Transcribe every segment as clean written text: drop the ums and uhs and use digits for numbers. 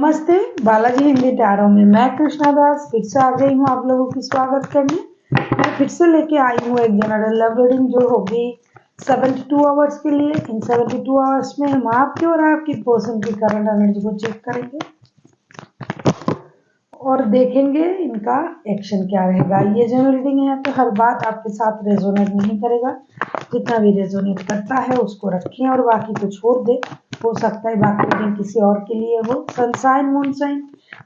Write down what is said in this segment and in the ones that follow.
नमस्ते, बालाजी हिंदी टैरो में मैं कृष्णा दास फिर से आ गई हूँ आप लोगों की स्वागत करने। मैं फिर से लेके आई हूँ एक जनरल लव रीडिंग जो होगी 72 आवर्स के लिए। इन 72 आवर्स में हम आपके और आपकी पर्सन की करंट एनर्जी को चेक करेंगे और देखेंगे इनका एक्शन क्या रहेगा। ये जनरल रीडिंग है तो हर बात आपके साथ रेजोनेट नहीं करेगा, जितना भी रेजोनेट करता है उसको रखें और बाकी को छोड़ दे। हो सकता है बाकी रीडिंग किसी और के लिए हो। सनसाइन मून साइन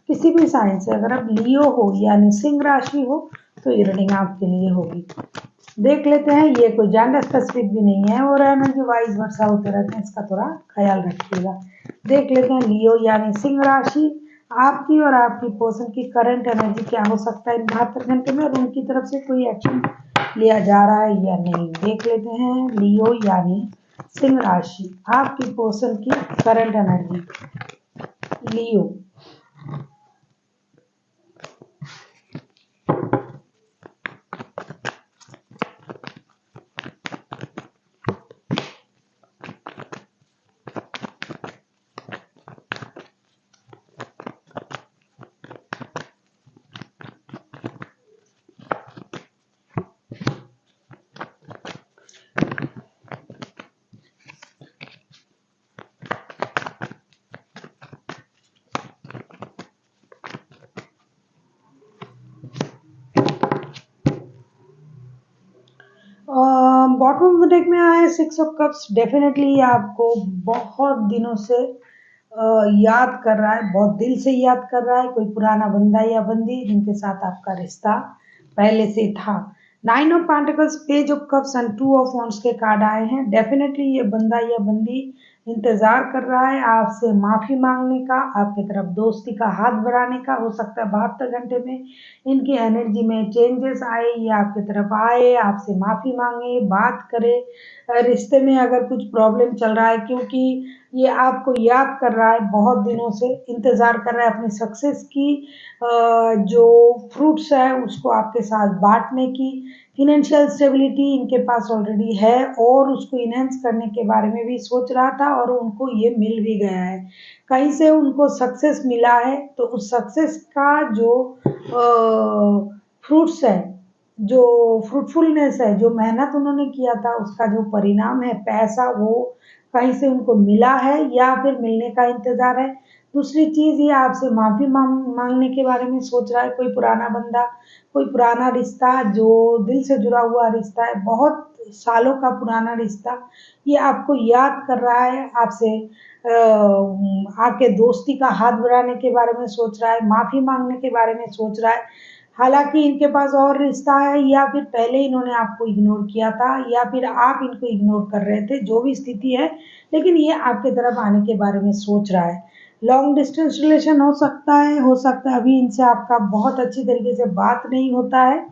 किसी भी साइन से अगर आप लियो हो यानी सिंह राशि हो तो ये रीडिंग आपके लिए होगी। देख लेते हैं, ये कोई जेंडर स्पेसिफिक भी नहीं है और एनर्जी वाइज वर्षा होते रहते हैं, इसका थोड़ा ख्याल रखिएगा। देख लेते हैं लियो यानी सिंह राशि, आपकी और आपकी पर्सन की करंट एनर्जी क्या हो सकता है इन 72 घंटे में और उनकी तरफ से कोई एक्शन लिया जा रहा है या नहीं। देख लेते हैं लियो यानी सिंह राशि, आपकी पर्सन की current energy. Leo bottom of the deck में आया 6 ऑफ कप्स। डेफिनेटली आपको बहुत दिनों से याद कर रहा है, बहुत दिल से याद कर रहा है कोई पुराना बंदा या बंदी जिनके साथ आपका रिश्ता पहले से था। 9 of pentacles, page of cups and 2 of wands के कार्ड आए हैं। डेफिनेटली ये बंदा या बंदी इंतजार कर रहा है आपसे माफी मांगने का, आपकी तरफ दोस्ती का हाथ बढ़ाने का। हो सकता है 72 घंटे में इनकी एनर्जी में चेंजेस आए, ये आपकी तरफ आए, आपसे माफी मांगे, बात करे। रिश्ते में अगर कुछ प्रॉब्लम चल रहा है क्योंकि ये आपको याद कर रहा है, बहुत दिनों से इंतजार कर रहा है अपनी सक्सेस की जो फ्रूट्स है उसको आपके साथ बांटने की। फिनेंशियल स्टेबिलिटी इनके पास ऑलरेडी है और उसको इनहेंस करने के बारे में भी सोच रहा था और उनको ये मिल भी गया है। कहीं से उनको सक्सेस मिला है तो उस सक्सेस का जो फ्रूट्स है, जो फ्रूटफुलनेस है, जो मेहनत उन्होंने किया था उसका जो परिणाम है पैसा, वो कहीं से उनको मिला है या फिर मिलने का इंतजार है। दूसरी चीज ये आपसे माफी मांगने के बारे में सोच रहा है। कोई पुराना बंदा, कोई पुराना रिश्ता जो दिल से जुड़ा हुआ रिश्ता है, बहुत सालों का पुराना रिश्ता, ये आपको याद कर रहा है, आपसे आपके दोस्ती का हाथ बढ़ाने के बारे में सोच रहा है, माफी मांगने के बारे में सोच रहा है। हालांकि इनके पास और रिश्ता है या फिर पहले इन्होंने आपको इग्नोर किया था या फिर आप इनको इग्नोर कर रहे थे, जो भी स्थिति है, लेकिन ये आपके तरफ आने के बारे में सोच रहा है। लॉन्ग डिस्टेंस रिलेशन हो सकता है, हो सकता है अभी इनसे आपका बहुत अच्छी तरीके से बात नहीं होता है।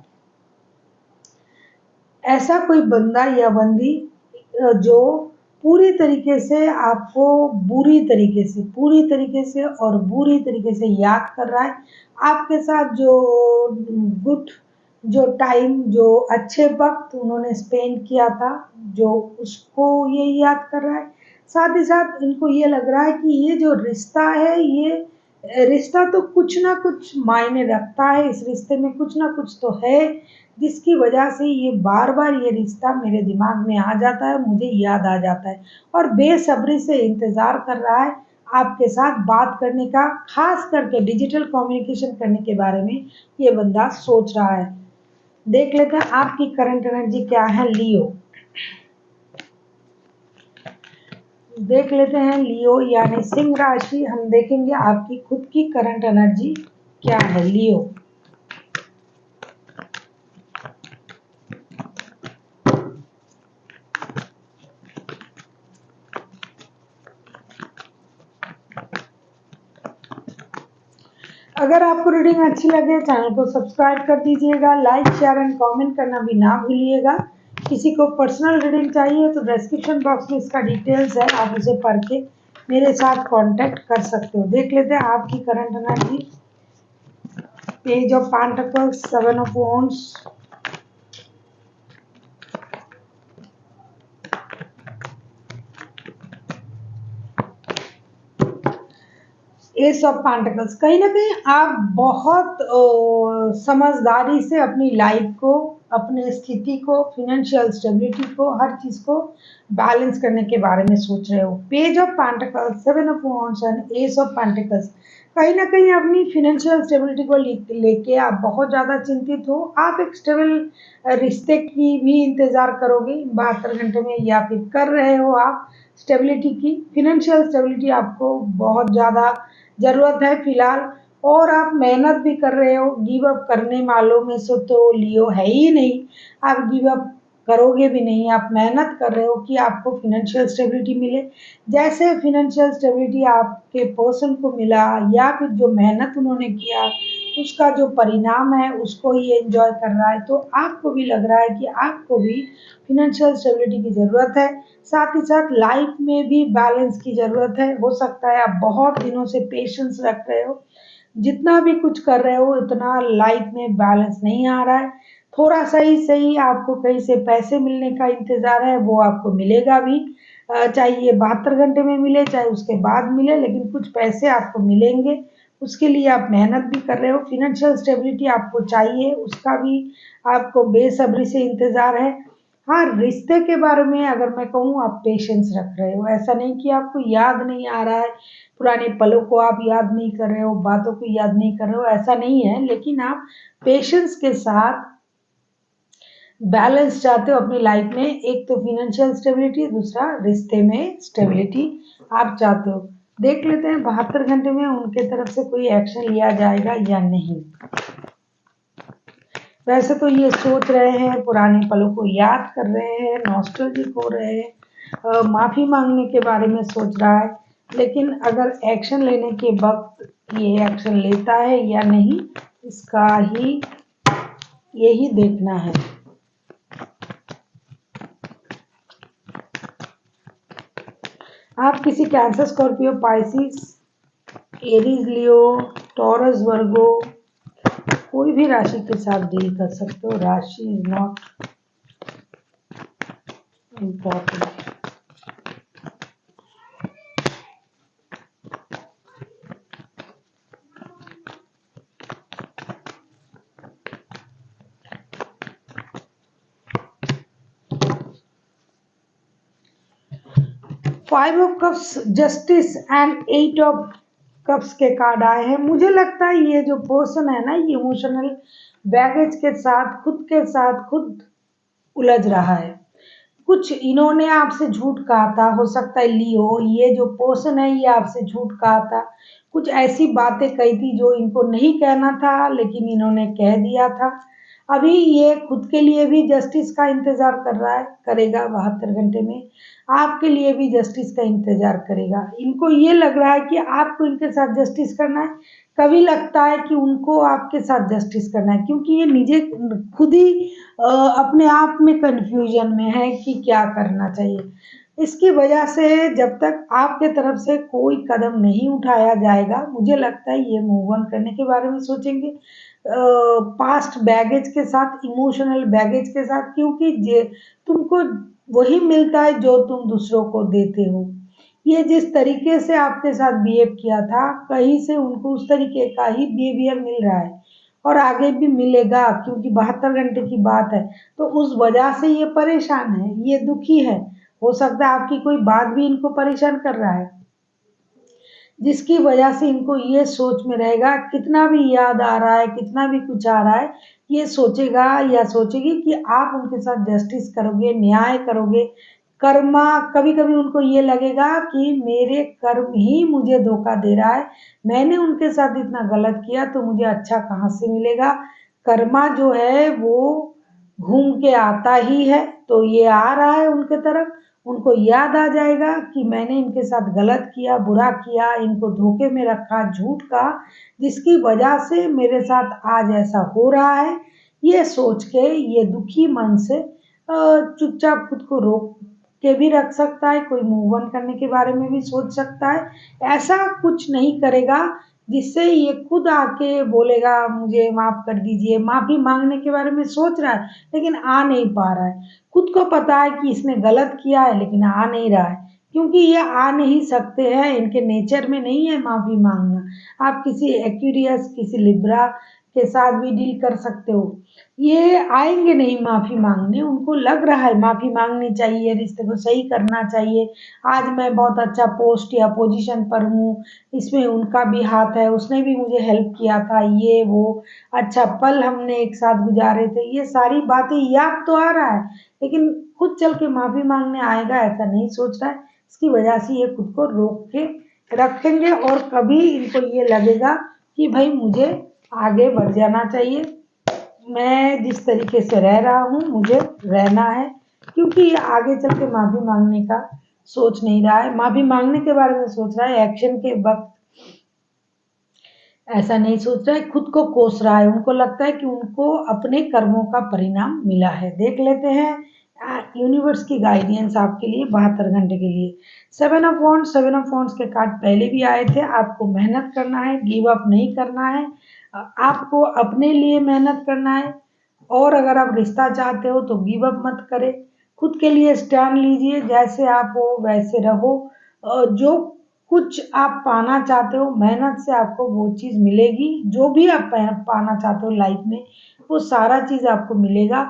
ऐसा कोई बंदा या बंदी जो पूरी तरीके से आपको पूरी तरीके से और बुरी तरीके से याद कर रहा है। आपके साथ जो गुड, जो टाइम, जो अच्छे वक्त उन्होंने स्पेंड किया था, जो उसको ये याद कर रहा है। साथ ही साथ इनको ये लग रहा है कि ये जो रिश्ता है, ये रिश्ता तो कुछ ना कुछ मायने रखता है, इस रिश्ते में कुछ ना कुछ तो है जिसकी वजह से ये बार बार ये रिश्ता मेरे दिमाग में आ जाता है, मुझे याद आ जाता है और बेसब्री से इंतजार कर रहा है आपके साथ बात करने का, खास करके डिजिटल कम्युनिकेशन करने के बारे में ये बंदा सोच रहा है। देख लेते हैं आपकी करंट एनर्जी क्या है लियो। देख लेते हैं लियो यानी सिंह राशि, हम देखेंगे आपकी खुद की करंट एनर्जी क्या है लियो। अगर आपको रीडिंग अच्छी लगे चैनल को सब्सक्राइब कर दीजिएगा, लाइक शेयर एंड कमेंट करना भी ना भूलिएगा। किसी को पर्सनल रीडिंग चाहिए तो डिस्क्रिप्शन बॉक्स में इसका डिटेल्स है, आप उसे पढ़ के मेरे साथ कांटेक्ट कर सकते हो। देख लेते हैं आपकी current energy. Page of pentacles, 7 of wands, S of pentacles, कहीं ना कहीं आप बहुत समझदारी से अपनी लाइफ को, अपने स्थिति को, फिनेंशियल स्टेबिलिटी को, हर चीज को बैलेंस करने के बारे में सोच रहे हो। Page of pentacles, seven of wands and S of pentacles, कहीं ना कहीं अपनी फिनेंशियल स्टेबिलिटी को लेके आप बहुत ज्यादा चिंतित हो। आप एक स्टेबल रिश्ते की भी इंतजार करोगे 72 घंटे में, या फिर कर रहे हो आप स्टेबिलिटी की। फिनेंशियल स्टेबिलिटी आपको बहुत ज्यादा जरूरत है फिलहाल, और आप मेहनत भी कर रहे हो। गिव अप करने वालों में से तो लियो है ही नहीं, आप गिव अप करोगे भी नहीं। आप मेहनत कर रहे हो कि आपको फिनेंशियल स्टेबिलिटी मिले। जैसे फिनेंशियल स्टेबिलिटी आपके पर्सन को मिला, या फिर जो मेहनत उन्होंने किया उसका जो परिणाम है उसको ये एंजॉय कर रहा है, तो आपको भी लग रहा है कि आपको भी फिनेंशियल स्टेबिलिटी की ज़रूरत है। साथ ही साथ लाइफ में भी बैलेंस की ज़रूरत है। हो सकता है आप बहुत दिनों से पेशेंस रख रहे हो, जितना भी कुछ कर रहे हो इतना लाइफ में बैलेंस नहीं आ रहा है। थोड़ा सही सही आपको कहीं से पैसे मिलने का इंतज़ार है, वो आपको मिलेगा भी। चाहे ये 72 घंटे में मिले, चाहे उसके बाद मिले, लेकिन कुछ पैसे आपको मिलेंगे। उसके लिए आप मेहनत भी कर रहे हो। फिनेंशियल स्टेबिलिटी आपको चाहिए, उसका भी आपको बेसब्री से इंतज़ार है। हाँ, रिश्ते के बारे में अगर मैं कहूँ, आप पेशेंस रख रहे हो। ऐसा नहीं कि आपको याद नहीं आ रहा है, पुराने पलों को आप याद नहीं कर रहे हो, बातों को याद नहीं कर रहे हो, ऐसा नहीं है। लेकिन आप पेशेंस के साथ बैलेंस चाहते हो अपनी लाइफ में। एक तो फिनेंशियल स्टेबिलिटी, दूसरा रिश्ते में स्टेबिलिटी आप चाहते हो। देख लेते हैं 72 घंटे में उनके तरफ से कोई एक्शन लिया जाएगा या नहीं। वैसे तो ये सोच रहे हैं, पुराने पलों को याद कर रहे हैं, नॉस्टैल्जिक हो रहे हैं, माफ़ी मांगने के बारे में सोच रहा है। लेकिन अगर एक्शन लेने के वक्त ये एक्शन लेता है या नहीं, इसका ही यही देखना है। आप किसी कैंसर, स्कॉर्पियो, पाइसिस, एरीज, लियो, टॉरस, वर्गो, कोई भी राशि के साथ डील कर सकते हो। राशि is not important. 5 of cups, justice and 8 of cups के कार्ड आए हैं। मुझे लगता है ये जो पर्सन है ना, ये इमोशनल बैगेज के साथ, खुद के साथ खुद उलझ रहा है। कुछ इन्होंने आपसे झूठ कहा था, हो सकता है लियो, ये जो पर्सन है ये आपसे झूठ कहा था। कुछ ऐसी बातें कही थी जो इनको नहीं कहना था, लेकिन इन्होंने कह दिया था। अभी ये खुद के लिए भी जस्टिस का इंतजार कर रहा है, करेगा 72 घंटे में। आपके लिए भी जस्टिस का इंतजार करेगा। इनको ये लग रहा है कि आपको इनके साथ जस्टिस करना है, कभी लगता है कि उनको आपके साथ जस्टिस करना है, क्योंकि ये निजे खुद ही अपने आप में कंफ्यूजन में है कि क्या करना चाहिए। इसकी वजह से जब तक आपके तरफ से कोई कदम नहीं उठाया जाएगा, मुझे लगता है ये मूव ऑन करने के बारे में सोचेंगे। पास्ट बैगेज के साथ, इमोशनल बैगेज के साथ, क्योंकि जे तुमको वही मिलता है जो तुम दूसरों को देते हो। ये जिस तरीके से आपके साथ बिहेव किया था, कहीं से उनको उस तरीके का ही बिहेवियर मिल रहा है, और आगे भी मिलेगा, क्योंकि 72 घंटे की बात है। तो उस वजह से ये परेशान है, ये दुखी है। हो सकता है आपकी कोई बात भी इनको परेशान कर रहा है, जिसकी वजह से इनको ये सोच में रहेगा, कितना भी याद आ रहा है, कितना भी कुछ आ रहा है, ये सोचेगा या सोचेगी कि आप उनके साथ जस्टिस करोगे, न्याय करोगे। कर्मा, कभी कभी उनको ये लगेगा कि मेरे कर्म ही मुझे धोखा दे रहा है, मैंने उनके साथ इतना गलत किया तो मुझे अच्छा कहाँ से मिलेगा। कर्मा जो है वो घूम के आता ही है, तो ये आ रहा है उनके तरफ। उनको याद आ जाएगा कि मैंने इनके साथ गलत किया, बुरा किया, इनको धोखे में रखा, झूठ कहा, जिसकी वजह से मेरे साथ आज ऐसा हो रहा है। ये सोच के ये दुखी मन से चुपचाप खुद को रोक के भी रख सकता है, कोई मूव ऑन करने के बारे में भी सोच सकता है। ऐसा कुछ नहीं करेगा जिससे ये खुद आके बोलेगा मुझे माफ कर दीजिए। माफी मांगने के बारे में सोच रहा है, लेकिन आ नहीं पा रहा है। खुद को पता है कि इसने गलत किया है, लेकिन आ नहीं रहा है, क्योंकि ये आ नहीं सकते हैं, इनके नेचर में नहीं है माफ़ी मांगना। आप किसी एक्वेरियस, किसी लिब्रा के साथ भी डील कर सकते हो। ये आएंगे नहीं माफ़ी मांगने, उनको लग रहा है माफ़ी मांगनी चाहिए, रिश्ते को सही करना चाहिए। आज मैं बहुत अच्छा पोस्ट या पोजीशन पर हूँ, इसमें उनका भी हाथ है, उसने भी मुझे हेल्प किया था, ये वो अच्छा पल हमने एक साथ गुजारे थे। ये सारी बातें याद तो आ रहा है, लेकिन खुद चल के माफ़ी मांगने आएगा ऐसा नहीं सोच रहा है। इसकी वजह से ये खुद को रोक के रखेंगे और कभी इनको ये लगेगा कि भाई मुझे आगे बढ़ जाना चाहिए, मैं जिस तरीके से रह रहा हूँ मुझे रहना है। क्योंकि ये आगे चल के माफ़ी मांगने का सोच नहीं रहा है, माफ़ी मांगने के बारे में सोच रहा है, एक्शन के वक्त ऐसा नहीं सोच रहा है, खुद को कोस रहा है। उनको लगता है कि उनको अपने कर्मों का परिणाम मिला है। देख लेते हैं यूनिवर्स की गाइडेंस आपके लिए 72 घंटे के लिए। 7 ऑफ वॉन्ड्स के कार्ड पहले भी आए थे। आपको मेहनत करना है, गिव अप नहीं करना है, आपको अपने लिए मेहनत करना है। और अगर आप रिश्ता चाहते हो तो गिव अप मत करें, खुद के लिए स्टैंड लीजिए, जैसे आप हो वैसे रहो। जो कुछ आप पाना चाहते हो मेहनत से आपको वो चीज़ मिलेगी, जो भी आप पाना चाहते हो लाइफ में वो सारा चीज़ आपको मिलेगा,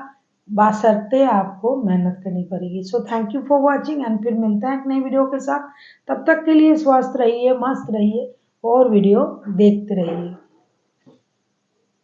बशर्ते आपको मेहनत करनी पड़ेगी। So thank you for watching and फिर मिलते हैं एक नई वीडियो के साथ। तब तक के लिए स्वस्थ रहिए, मस्त रहिए और वीडियो देखते रहिए।